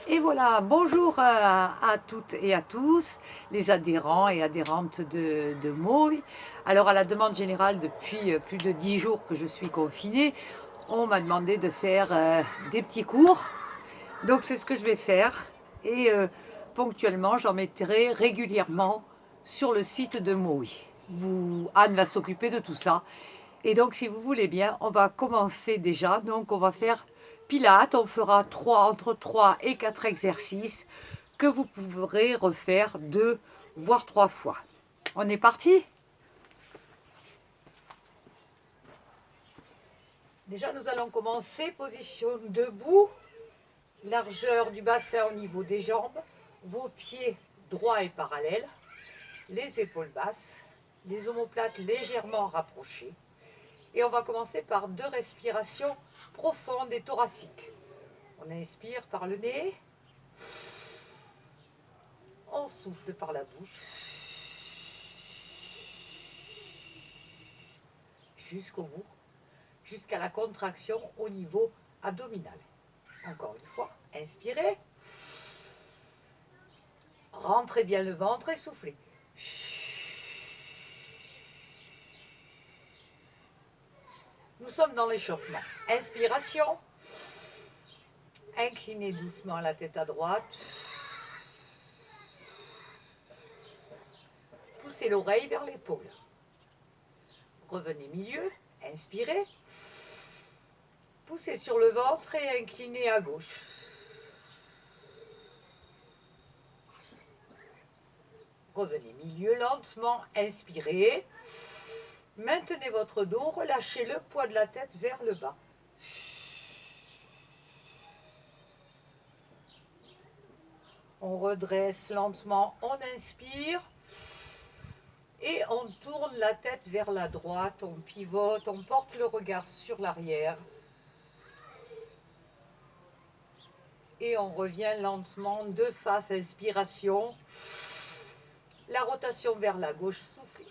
Et voilà, bonjour à toutes et à tous, les adhérents et adhérentes de Moy. Alors à la demande générale, depuis plus de 10 jours que je suis confinée, on m'a demandé de faire des petits cours. Donc c'est ce que je vais faire. Et ponctuellement, j'en mettrai régulièrement sur le site de Moy. Anne va s'occuper de tout ça. Et donc si vous voulez bien, on va commencer déjà. Donc on va faire Pilates, on fera entre 3 et 4 exercices que vous pourrez refaire 2 voire 3 fois. On est parti? Déjà, nous allons commencer position debout, largeur du bassin au niveau des jambes, vos pieds droits et parallèles, les épaules basses, les omoplates légèrement rapprochées. Et on va commencer par 2 respirations profondes et thoraciques. On inspire par le nez. On souffle par la bouche. Jusqu'au bout. Jusqu'à la contraction au niveau abdominal. Encore une fois, inspirez. Rentrez bien le ventre et soufflez. Nous sommes dans l'échauffement. Inspiration. Inclinez doucement la tête à droite. Poussez l'oreille vers l'épaule. Revenez milieu. Inspirez. Poussez sur le ventre et inclinez à gauche. Revenez milieu lentement. Inspirez. Maintenez votre dos. Relâchez le poids de la tête vers le bas. On redresse lentement, on inspire et on tourne la tête vers la droite, on pivote, on porte le regard sur l'arrière et on revient lentement de face, inspiration, la rotation vers la gauche, soufflez.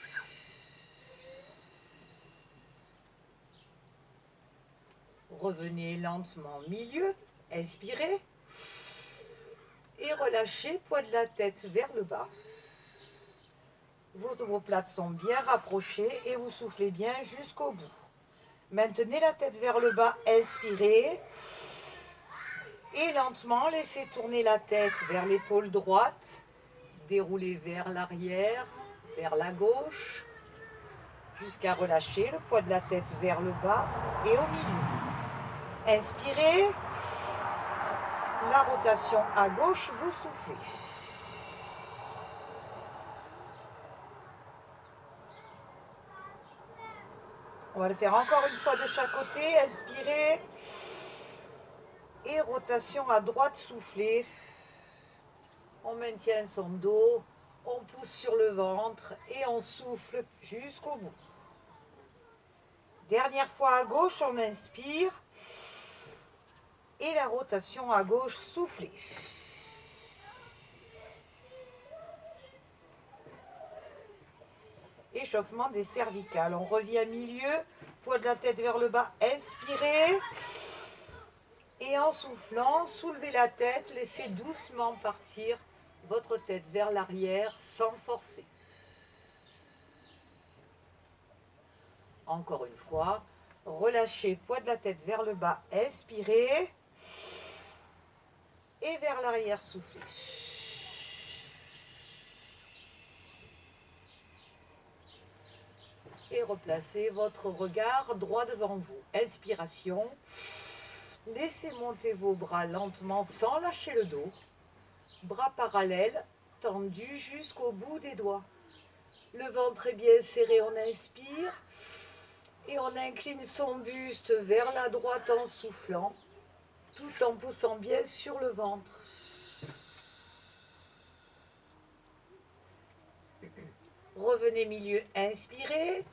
Revenez lentement milieu, inspirez. Et relâchez, poids de la tête vers le bas. Vos omoplates sont bien rapprochées et vous soufflez bien jusqu'au bout. Maintenez la tête vers le bas, inspirez. Et lentement, laissez tourner la tête vers l'épaule droite. Déroulez vers l'arrière, vers la gauche, jusqu'à relâcher le poids de la tête vers le bas et au milieu. Inspirez. La rotation à gauche, vous soufflez. On va le faire encore une fois de chaque côté. Inspirez. Et rotation à droite, soufflez. On maintient son dos. On pousse sur le ventre et on souffle jusqu'au bout. Dernière fois à gauche, on inspire. Et la rotation à gauche, soufflez. Échauffement des cervicales. On revient milieu, poids de la tête vers le bas, inspirez. Et en soufflant, soulevez la tête, laissez doucement partir votre tête vers l'arrière sans forcer. Encore une fois, relâchez, poids de la tête vers le bas, inspirez. Et vers l'arrière, soufflez. Et replacez votre regard droit devant vous. Inspiration. Laissez monter vos bras lentement sans lâcher le dos. Bras parallèles, tendus jusqu'au bout des doigts. Le ventre est bien serré, on inspire. Et on incline son buste vers la droite en soufflant, tout en poussant bien sur le ventre. Revenez milieu, inspirez.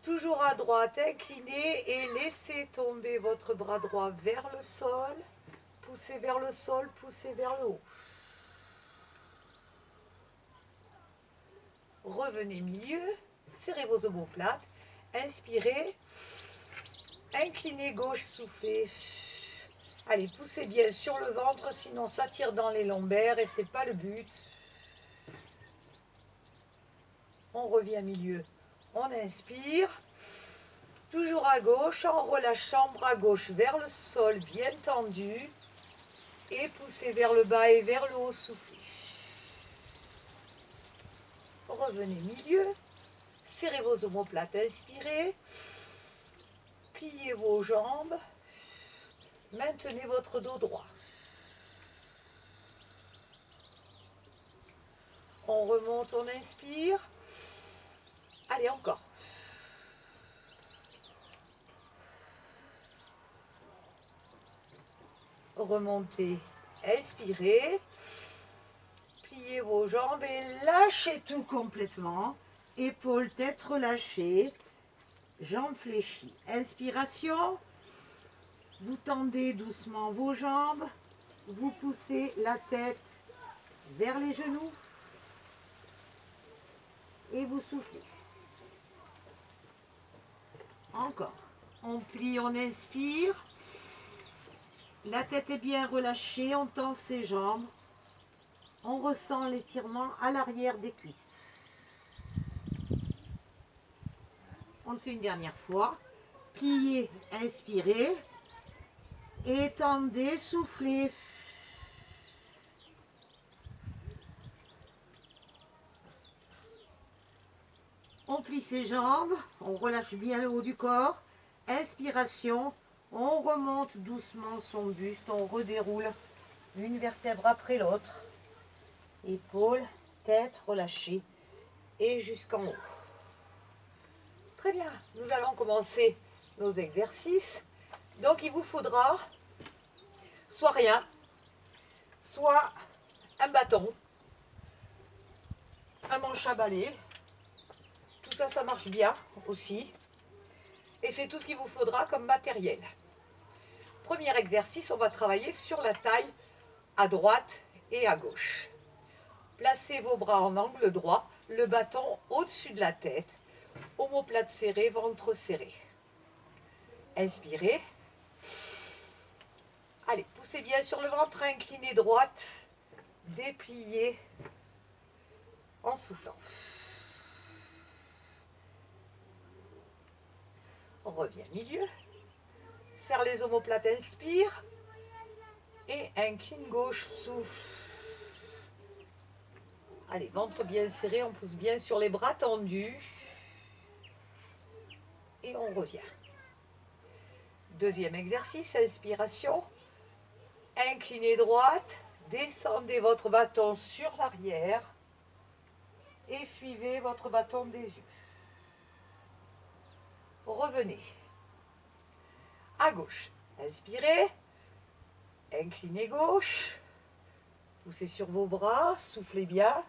Toujours à droite, inclinez et laissez tomber votre bras droit vers le sol. Poussez vers le sol, poussez vers le haut. Revenez milieu, serrez vos omoplates. Inspirez. Inclinez gauche, soufflez. Allez, poussez bien sur le ventre, sinon ça tire dans les lombaires et c'est pas le but. On revient milieu, on inspire. Toujours à gauche, en relâchant, bras gauche vers le sol, bien tendu. Et poussez vers le bas et vers le haut, soufflez. Revenez milieu. Serrez vos omoplates, inspirez. Pliez vos jambes. Maintenez votre dos droit. On remonte, on inspire. Allez, encore. Remontez, expirez, pliez vos jambes et lâchez tout complètement. Épaules, tête relâchée, jambes fléchies. Inspiration, vous tendez doucement vos jambes, vous poussez la tête vers les genoux et vous soufflez. Encore, on plie, on inspire. La tête est bien relâchée, on tend ses jambes. On ressent l'étirement à l'arrière des cuisses. On le fait une dernière fois. Pliez, inspirez. Étendez, soufflez. On plie ses jambes, on relâche bien le haut du corps. Inspiration. On remonte doucement son buste, on redéroule une vertèbre après l'autre. Épaules, tête relâchée et jusqu'en haut. Très bien, nous allons commencer nos exercices. Donc il vous faudra soit rien, soit un bâton, un manche à balai. Tout ça, ça marche bien aussi. Et c'est tout ce qu'il vous faudra comme matériel. Premier exercice, on va travailler sur la taille à droite et à gauche. Placez vos bras en angle droit, le bâton au-dessus de la tête, omoplate serrée, ventre serré. Inspirez. Allez, poussez bien sur le ventre, inclinez droite, dépliez en soufflant. On revient milieu. Serre les omoplates, inspire. Et incline gauche, souffle. Allez, ventre bien serré, on pousse bien sur les bras tendus. Et on revient. Deuxième exercice, inspiration. Inclinez droite, descendez votre bâton sur l'arrière. Et suivez votre bâton des yeux. Revenez. À gauche, inspirez. Inclinez gauche. Poussez sur vos bras, soufflez bien.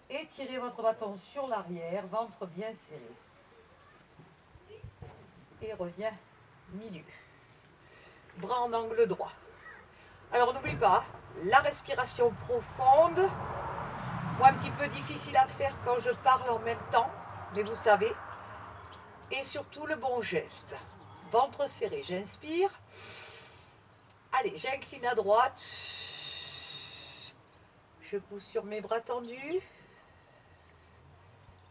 Étirez votre bâton sur l'arrière, ventre bien serré. Et revient milieu. Bras en angle droit. Alors n'oublie pas, la respiration profonde. Moi, un petit peu difficile à faire quand je parle en même temps, mais vous savez. Et surtout le bon geste. Ventre serré, j'inspire. Allez, j'incline à droite. Je pousse sur mes bras tendus.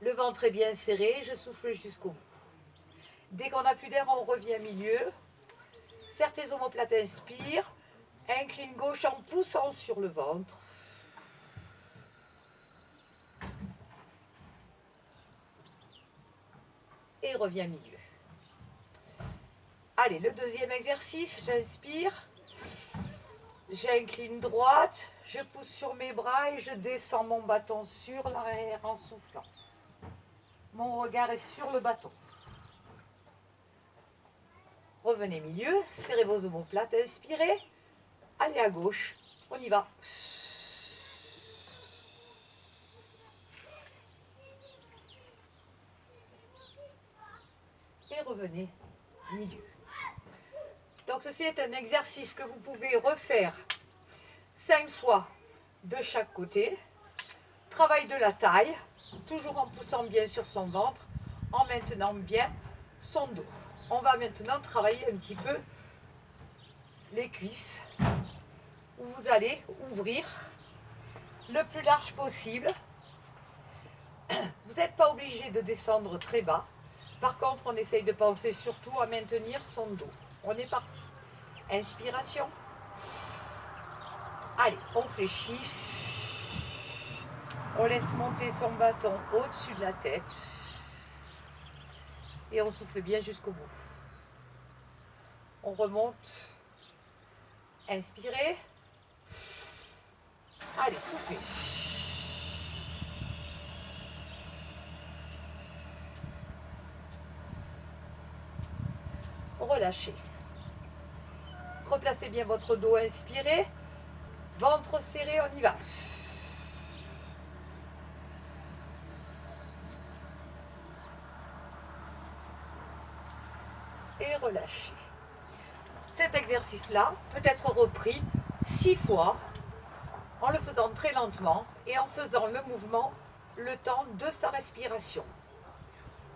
Le ventre est bien serré, je souffle jusqu'au bout. Dès qu'on n'a plus d'air, on revient milieu. Serre tes omoplates, inspire. Incline gauche en poussant sur le ventre. Et reviens milieu. Allez, le deuxième exercice, j'inspire. J'incline droite, je pousse sur mes bras et je descends mon bâton sur l'arrière en soufflant. Mon regard est sur le bâton. Revenez milieu, serrez vos omoplates, inspirez. Allez à gauche, on y va. Et revenez milieu. Donc ceci est un exercice que vous pouvez refaire 5 fois de chaque côté. Travail de la taille, toujours en poussant bien sur son ventre, en maintenant bien son dos. On va maintenant travailler un petit peu les cuisses, où vous allez ouvrir le plus large possible. Vous n'êtes pas obligé de descendre très bas. Par contre, on essaye de penser surtout à maintenir son dos. On est parti. Inspiration. Allez, on fléchit. On laisse monter son bâton au-dessus de la tête. Et on souffle bien jusqu'au bout. On remonte. Inspirez. Allez, soufflez. Relâchez. Replacez bien votre dos, inspirez. Ventre serré, on y va. Et relâchez. Cet exercice-là peut être repris 6 fois en le faisant très lentement et en faisant le mouvement le temps de sa respiration.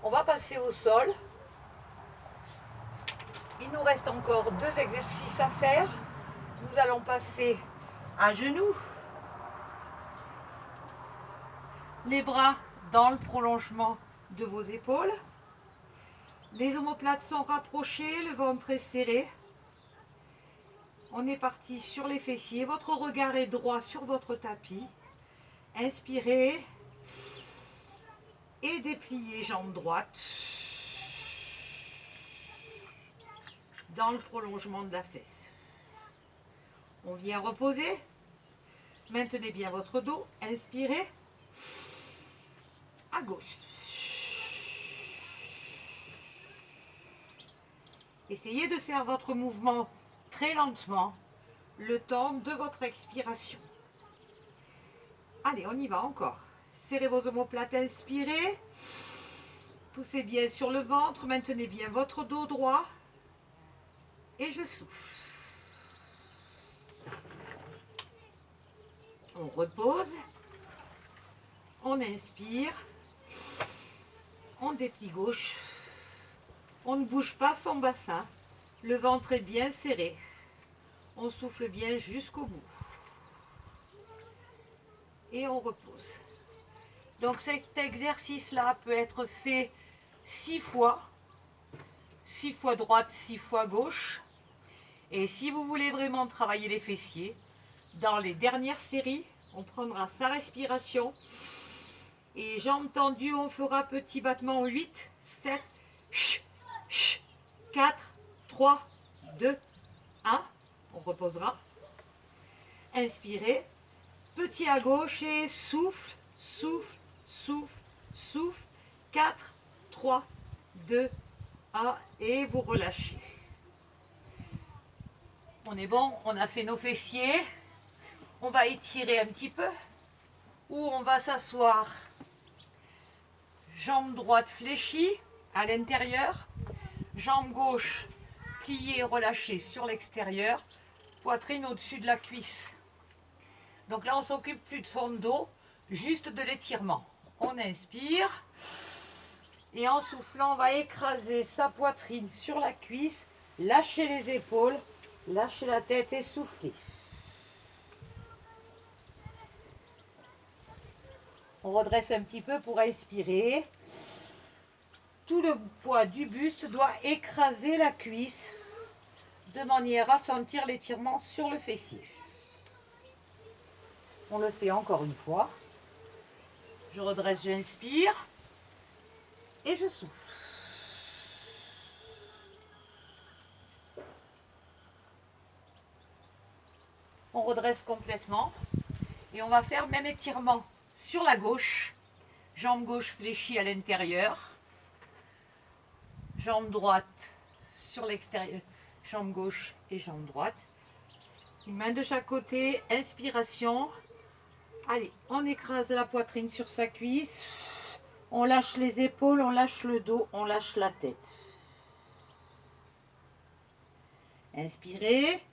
On va passer au sol. Il nous reste encore 2 exercices à faire. Nous allons passer à genoux. Les bras dans le prolongement de vos épaules. Les omoplates sont rapprochées, le ventre est serré. On est parti sur les fessiers. Votre regard est droit sur votre tapis. Inspirez. Et dépliez jambe droite. Dans le prolongement de la fesse. On vient reposer. Maintenez bien votre dos. Inspirez. À gauche. Essayez de faire votre mouvement très lentement, le temps de votre expiration. Allez, on y va encore. Serrez vos omoplates, inspirez. Poussez bien sur le ventre, maintenez bien votre dos droit. Et je souffle. On repose. On inspire. On déplie gauche. On ne bouge pas son bassin. Le ventre est bien serré. On souffle bien jusqu'au bout. Et on repose. Donc cet exercice-là peut être fait 6 fois. 6 fois droite, 6 fois gauche. Et si vous voulez vraiment travailler les fessiers, dans les dernières séries, on prendra sa respiration. Et jambes tendues, on fera petit battement 8, 7, 4, 3, 2, 1. On reposera. Inspirez. Petit à gauche et souffle, souffle, souffle, souffle. 4, 3, 2, 1. Et vous relâchez. On est bon, on a fait nos fessiers. On va étirer un petit peu. Ou on va s'asseoir. Jambe droite fléchie à l'intérieur. Jambe gauche pliée et relâchée sur l'extérieur. Poitrine au-dessus de la cuisse. Donc là, on s'occupe plus de son dos, juste de l'étirement. On inspire. Et en soufflant, on va écraser sa poitrine sur la cuisse. Lâchez les épaules. Lâchez la tête et soufflez. On redresse un petit peu pour inspirer. Tout le poids du buste doit écraser la cuisse de manière à sentir l'étirement sur le fessier. On le fait encore une fois. Je redresse, j'inspire et je souffle. On redresse complètement et on va faire même étirement sur la gauche. Jambe gauche fléchie à l'intérieur. Jambe droite sur l'extérieur. Jambe gauche et jambe droite. Une main de chaque côté. Inspiration. Allez, on écrase la poitrine sur sa cuisse. On lâche les épaules, on lâche le dos, on lâche la tête. Inspirez.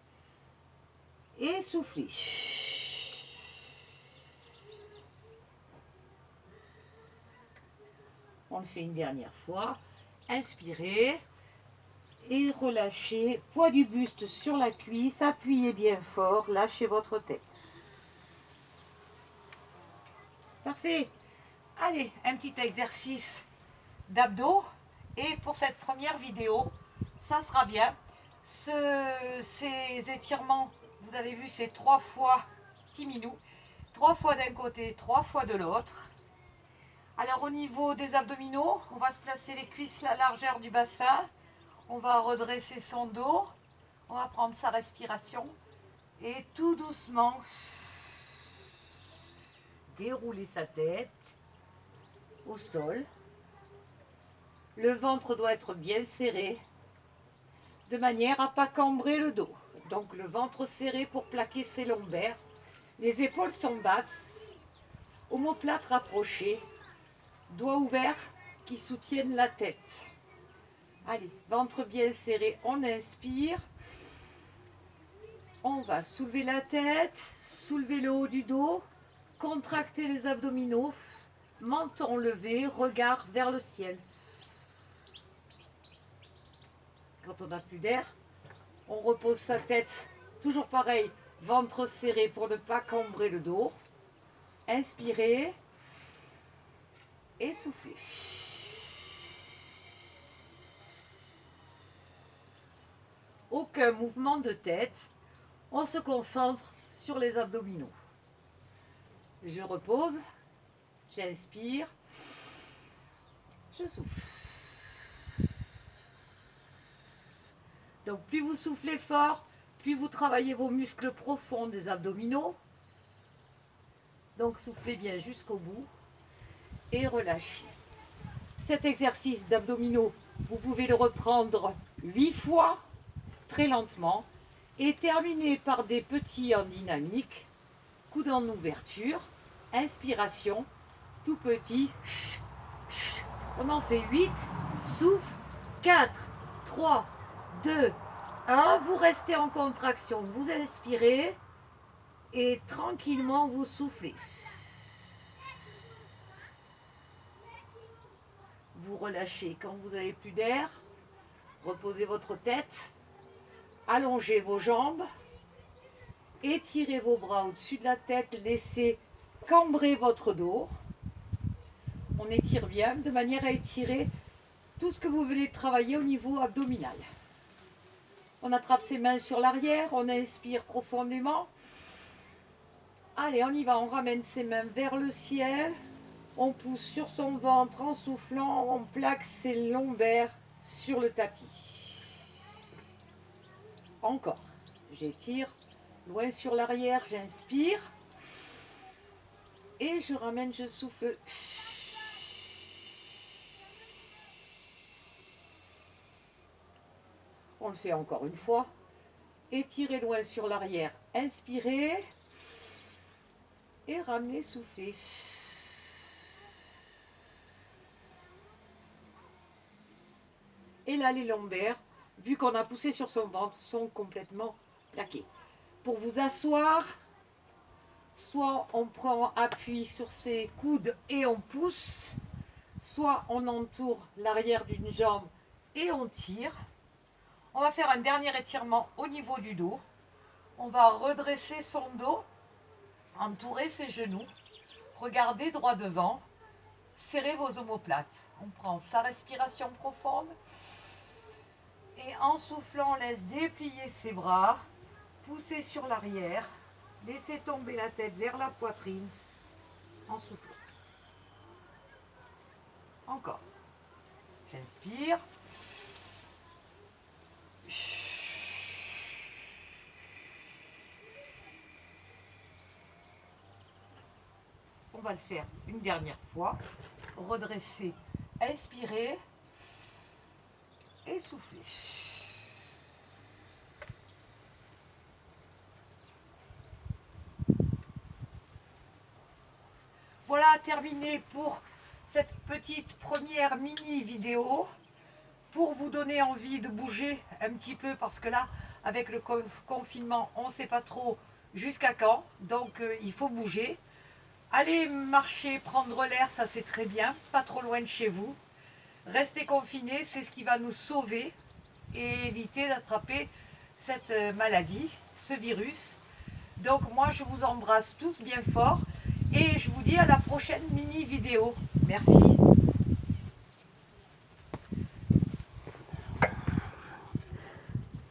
Et soufflez. On le fait une dernière fois. Inspirez et relâchez. Poids du buste sur la cuisse, appuyez bien fort, lâchez votre tête. Parfait. Allez, un petit exercice d'abdos. Et pour cette première vidéo, ça sera bien. Ces étirements, vous avez vu, c'est 3 fois petit minou. 3 fois d'un côté, 3 fois de l'autre. Alors au niveau des abdominaux, on va se placer les cuisses à la largeur du bassin. On va redresser son dos. On va prendre sa respiration. Et tout doucement, dérouler sa tête au sol. Le ventre doit être bien serré, de manière à ne pas cambrer le dos. Donc le ventre serré pour plaquer ses lombaires. Les épaules sont basses, omoplate rapprochée, doigts ouverts qui soutiennent la tête. Allez, ventre bien serré, on inspire. On va soulever la tête, soulever le haut du dos, contracter les abdominaux, menton levé, regard vers le ciel. Quand on n'a plus d'air, on repose sa tête, toujours pareil, ventre serré pour ne pas cambrer le dos. Inspirez et soufflez. Aucun mouvement de tête, on se concentre sur les abdominaux. Je repose, j'inspire, je souffle. Donc plus vous soufflez fort, plus vous travaillez vos muscles profonds des abdominaux. Donc soufflez bien jusqu'au bout et relâchez. Cet exercice d'abdominaux, vous pouvez le reprendre 8 fois, très lentement, et terminer par des petits en dynamique, coude en ouverture, inspiration, tout petit. On en fait 8, souffle, 4, 3, 2, 1, vous restez en contraction, vous inspirez et tranquillement vous soufflez. Vous relâchez quand vous n'avez plus d'air, reposez votre tête, allongez vos jambes, étirez vos bras au-dessus de la tête, laissez cambrer votre dos. On étire bien de manière à étirer tout ce que vous venez de travailler au niveau abdominal. On attrape ses mains sur l'arrière, on inspire profondément. Allez, on y va, on ramène ses mains vers le ciel. On pousse sur son ventre en soufflant, on plaque ses lombaires sur le tapis. Encore, j'étire loin sur l'arrière, j'inspire. Et je ramène, je souffle. On le fait encore une fois. Étirez loin sur l'arrière, inspirez. Et ramenez, soufflez. Et là, les lombaires, vu qu'on a poussé sur son ventre, sont complètement plaqués. Pour vous asseoir, soit on prend appui sur ses coudes et on pousse, soit on entoure l'arrière d'une jambe et on tire. On va faire un dernier étirement au niveau du dos. On va redresser son dos, entourer ses genoux, regardez droit devant, serrez vos omoplates. On prend sa respiration profonde et en soufflant, on laisse déplier ses bras, pousser sur l'arrière, laissez tomber la tête vers la poitrine en soufflant. Encore. J'inspire. On va le faire une dernière fois. Redresser, inspirez et soufflez. Voilà, terminé pour cette petite première mini vidéo pour vous donner envie de bouger un petit peu parce que là, avec le confinement, on ne sait pas trop jusqu'à quand, donc il faut bouger. Allez marcher, prendre l'air, ça c'est très bien, pas trop loin de chez vous. Restez confinés, c'est ce qui va nous sauver et éviter d'attraper cette maladie, ce virus. Donc moi je vous embrasse tous bien fort et je vous dis à la prochaine mini vidéo. Merci.